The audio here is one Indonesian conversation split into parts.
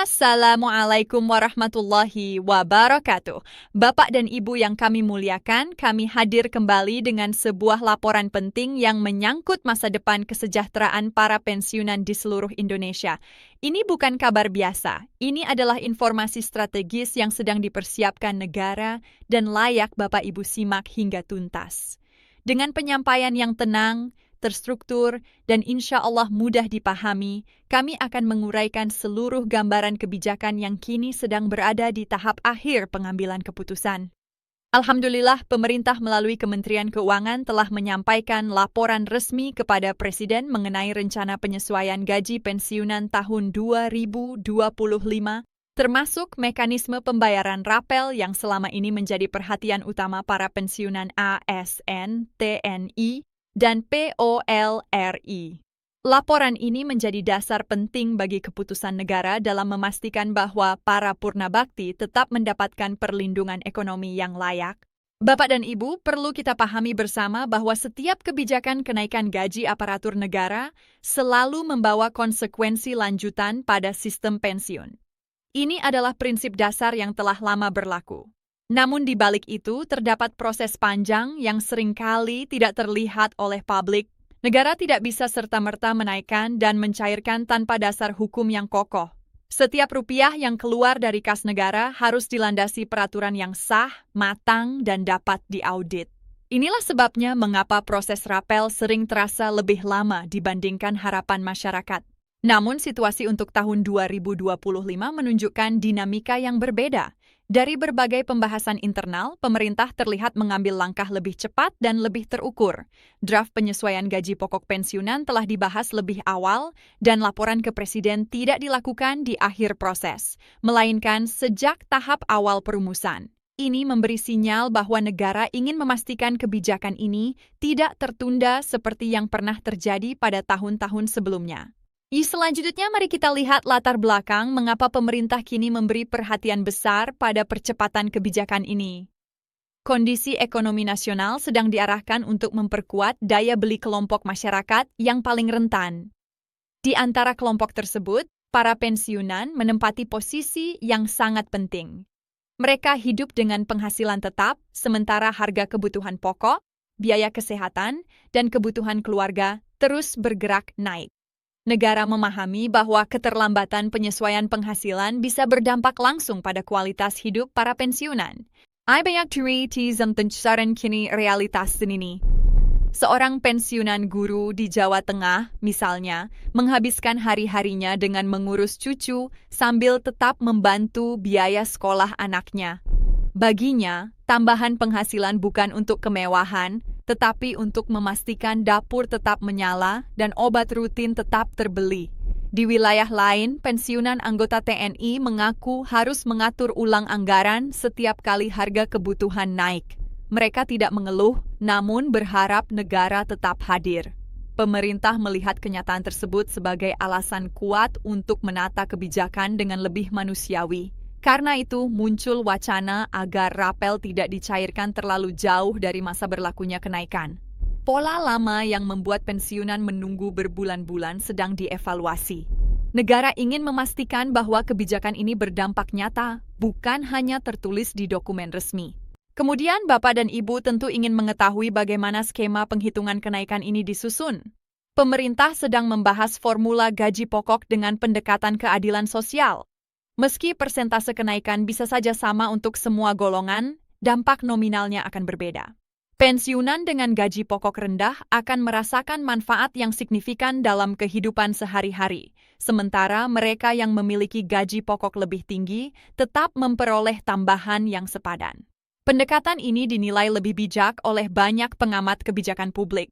Assalamualaikum warahmatullahi wabarakatuh. Bapak dan Ibu yang kami muliakan, kami hadir kembali dengan sebuah laporan penting yang menyangkut masa depan kesejahteraan para pensiunan di seluruh Indonesia. Ini bukan kabar biasa, ini adalah informasi strategis yang sedang dipersiapkan negara dan layak Bapak Ibu simak hingga tuntas. Dengan penyampaian yang tenang, terstruktur, dan insya Allah mudah dipahami, kami akan menguraikan seluruh gambaran kebijakan yang kini sedang berada di tahap akhir pengambilan keputusan. Alhamdulillah, pemerintah melalui Kementerian Keuangan telah menyampaikan laporan resmi kepada Presiden mengenai rencana penyesuaian gaji pensiunan tahun 2025, termasuk mekanisme pembayaran rapel yang selama ini menjadi perhatian utama para pensiunan ASN, TNI, dan POLRI. Laporan ini menjadi dasar penting bagi keputusan negara dalam memastikan bahwa para purna bakti tetap mendapatkan perlindungan ekonomi yang layak. Bapak dan Ibu, perlu kita pahami bersama bahwa setiap kebijakan kenaikan gaji aparatur negara selalu membawa konsekuensi lanjutan pada sistem pensiun. Ini adalah prinsip dasar yang telah lama berlaku. Namun di balik itu terdapat proses panjang yang seringkali tidak terlihat oleh publik. Negara tidak bisa serta-merta menaikkan dan mencairkan tanpa dasar hukum yang kokoh. Setiap rupiah yang keluar dari kas negara harus dilandasi peraturan yang sah, matang, dan dapat diaudit. Inilah sebabnya mengapa proses rapel sering terasa lebih lama dibandingkan harapan masyarakat. Namun situasi untuk tahun 2025 menunjukkan dinamika yang berbeda. Dari berbagai pembahasan internal, pemerintah terlihat mengambil langkah lebih cepat dan lebih terukur. Draft penyesuaian gaji pokok pensiunan telah dibahas lebih awal dan laporan ke Presiden tidak dilakukan di akhir proses, melainkan sejak tahap awal perumusan. Ini memberi sinyal bahwa negara ingin memastikan kebijakan ini tidak tertunda seperti yang pernah terjadi pada tahun-tahun sebelumnya. Selanjutnya mari kita lihat latar belakang mengapa pemerintah kini memberi perhatian besar pada percepatan kebijakan ini. Kondisi ekonomi nasional sedang diarahkan untuk memperkuat daya beli kelompok masyarakat yang paling rentan. Di antara kelompok tersebut, para pensiunan menempati posisi yang sangat penting. Mereka hidup dengan penghasilan tetap, sementara harga kebutuhan pokok, biaya kesehatan, dan kebutuhan keluarga terus bergerak naik. Negara memahami bahwa keterlambatan penyesuaian penghasilan bisa berdampak langsung pada kualitas hidup para pensiunan. Banyak cerita tentang kini realitas ini. Seorang pensiunan guru di Jawa Tengah, misalnya, menghabiskan hari-harinya dengan mengurus cucu sambil tetap membantu biaya sekolah anaknya. Baginya, tambahan penghasilan bukan untuk kemewahan, tetapi untuk memastikan dapur tetap menyala dan obat rutin tetap terbeli. Di wilayah lain, pensiunan anggota TNI mengaku harus mengatur ulang anggaran setiap kali harga kebutuhan naik. Mereka tidak mengeluh, namun berharap negara tetap hadir. Pemerintah melihat kenyataan tersebut sebagai alasan kuat untuk menata kebijakan dengan lebih manusiawi. Karena itu, muncul wacana agar rapel tidak dicairkan terlalu jauh dari masa berlakunya kenaikan. Pola lama yang membuat pensiunan menunggu berbulan-bulan sedang dievaluasi. Negara ingin memastikan bahwa kebijakan ini berdampak nyata, bukan hanya tertulis di dokumen resmi. Kemudian, Bapak dan Ibu tentu ingin mengetahui bagaimana skema penghitungan kenaikan ini disusun. Pemerintah sedang membahas formula gaji pokok dengan pendekatan keadilan sosial. Meski persentase kenaikan bisa saja sama untuk semua golongan, dampak nominalnya akan berbeda. Pensiunan dengan gaji pokok rendah akan merasakan manfaat yang signifikan dalam kehidupan sehari-hari, sementara mereka yang memiliki gaji pokok lebih tinggi tetap memperoleh tambahan yang sepadan. Pendekatan ini dinilai lebih bijak oleh banyak pengamat kebijakan publik.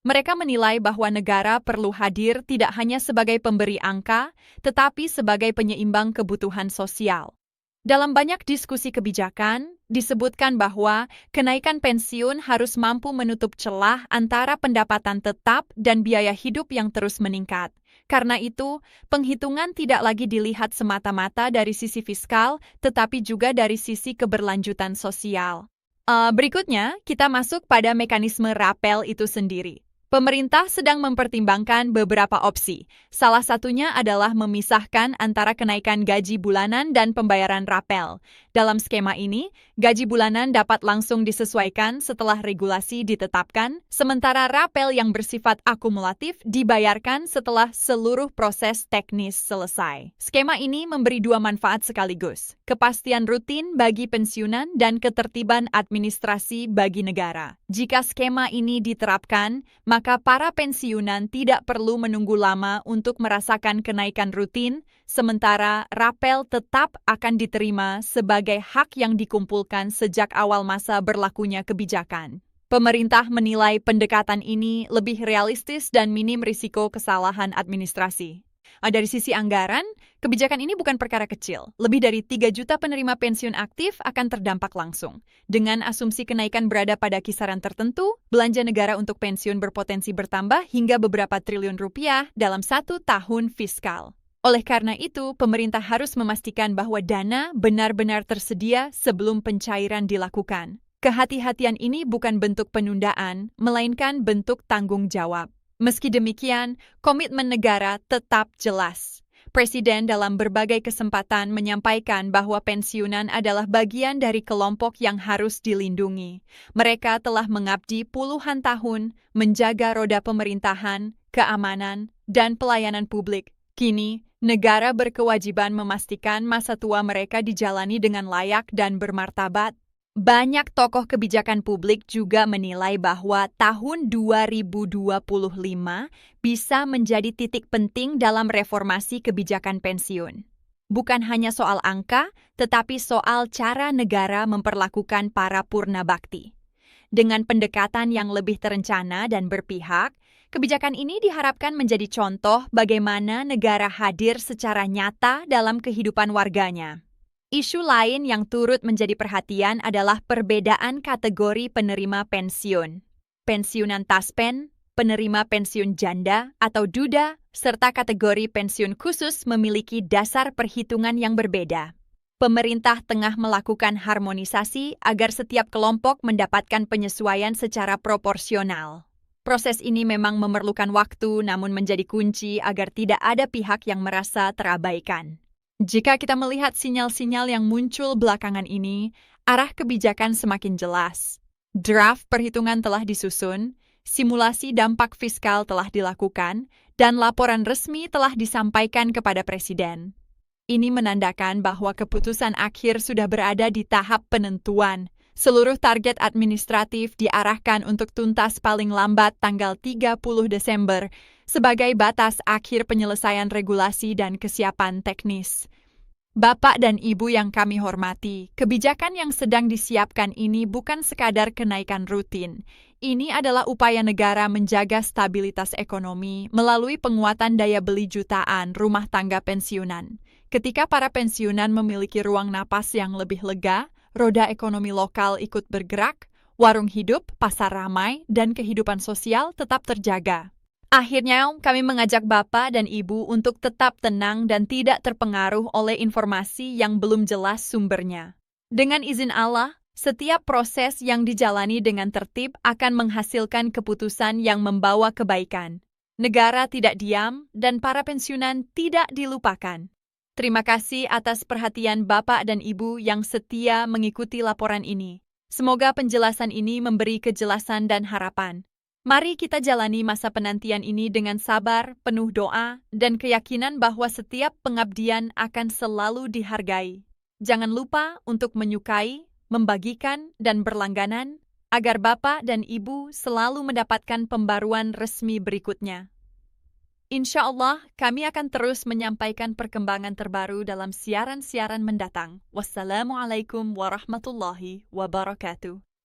Mereka menilai bahwa negara perlu hadir tidak hanya sebagai pemberi angka, tetapi sebagai penyeimbang kebutuhan sosial. Dalam banyak diskusi kebijakan, disebutkan bahwa kenaikan pensiun harus mampu menutup celah antara pendapatan tetap dan biaya hidup yang terus meningkat. Karena itu, penghitungan tidak lagi dilihat semata-mata dari sisi fiskal, tetapi juga dari sisi keberlanjutan sosial. Berikutnya, kita masuk pada mekanisme rapel itu sendiri. Pemerintah sedang mempertimbangkan beberapa opsi. Salah satunya adalah memisahkan antara kenaikan gaji bulanan dan pembayaran rapel. Dalam skema ini, gaji bulanan dapat langsung disesuaikan setelah regulasi ditetapkan, sementara rapel yang bersifat akumulatif dibayarkan setelah seluruh proses teknis selesai. Skema ini memberi dua manfaat sekaligus: kepastian rutin bagi pensiunan dan ketertiban administrasi bagi negara. Jika skema ini diterapkan, maka para pensiunan tidak perlu menunggu lama untuk merasakan kenaikan rutin, sementara rapel tetap akan diterima sebagai hak yang dikumpulkan sejak awal masa berlakunya kebijakan. Pemerintah menilai pendekatan ini lebih realistis dan minim risiko kesalahan administrasi. Dari sisi anggaran, kebijakan ini bukan perkara kecil. Lebih dari 3 juta penerima pensiun aktif akan terdampak langsung. Dengan asumsi kenaikan berada pada kisaran tertentu, belanja negara untuk pensiun berpotensi bertambah hingga beberapa triliun rupiah dalam 1 tahun fiskal. Oleh karena itu, pemerintah harus memastikan bahwa dana benar-benar tersedia sebelum pencairan dilakukan. Kehati-hatian ini bukan bentuk penundaan, melainkan bentuk tanggung jawab. Meski demikian, komitmen negara tetap jelas. Presiden dalam berbagai kesempatan menyampaikan bahwa pensiunan adalah bagian dari kelompok yang harus dilindungi. Mereka telah mengabdi puluhan tahun menjaga roda pemerintahan, keamanan, dan pelayanan publik. Kini, negara berkewajiban memastikan masa tua mereka dijalani dengan layak dan bermartabat. Banyak tokoh kebijakan publik juga menilai bahwa tahun 2025 bisa menjadi titik penting dalam reformasi kebijakan pensiun. Bukan hanya soal angka, tetapi soal cara negara memperlakukan para purna bakti. Dengan pendekatan yang lebih terencana dan berpihak, kebijakan ini diharapkan menjadi contoh bagaimana negara hadir secara nyata dalam kehidupan warganya. Isu lain yang turut menjadi perhatian adalah perbedaan kategori penerima pensiun. Pensiunan taspen, penerima pensiun janda atau duda, serta kategori pensiun khusus memiliki dasar perhitungan yang berbeda. Pemerintah tengah melakukan harmonisasi agar setiap kelompok mendapatkan penyesuaian secara proporsional. Proses ini memang memerlukan waktu, namun menjadi kunci agar tidak ada pihak yang merasa terabaikan. Jika kita melihat sinyal-sinyal yang muncul belakangan ini, arah kebijakan semakin jelas. Draft perhitungan telah disusun, simulasi dampak fiskal telah dilakukan, dan laporan resmi telah disampaikan kepada Presiden. Ini menandakan bahwa keputusan akhir sudah berada di tahap penentuan. Seluruh target administratif diarahkan untuk tuntas paling lambat tanggal 30 Desember sebagai batas akhir penyelesaian regulasi dan kesiapan teknis. Bapak dan Ibu yang kami hormati, kebijakan yang sedang disiapkan ini bukan sekadar kenaikan rutin. Ini adalah upaya negara menjaga stabilitas ekonomi melalui penguatan daya beli jutaan rumah tangga pensiunan. Ketika para pensiunan memiliki ruang napas yang lebih lega, roda ekonomi lokal ikut bergerak, warung hidup, pasar ramai, dan kehidupan sosial tetap terjaga. Akhirnya, kami mengajak Bapak dan Ibu untuk tetap tenang dan tidak terpengaruh oleh informasi yang belum jelas sumbernya. Dengan izin Allah, setiap proses yang dijalani dengan tertib akan menghasilkan keputusan yang membawa kebaikan. Negara tidak diam dan para pensiunan tidak dilupakan. Terima kasih atas perhatian Bapak dan Ibu yang setia mengikuti laporan ini. Semoga penjelasan ini memberi kejelasan dan harapan. Mari kita jalani masa penantian ini dengan sabar, penuh doa, dan keyakinan bahwa setiap pengabdian akan selalu dihargai. Jangan lupa untuk menyukai, membagikan, dan berlangganan, agar Bapak dan Ibu selalu mendapatkan pembaruan resmi berikutnya. Insya Allah, kami akan terus menyampaikan perkembangan terbaru dalam siaran-siaran mendatang. Wassalamualaikum warahmatullahi wabarakatuh.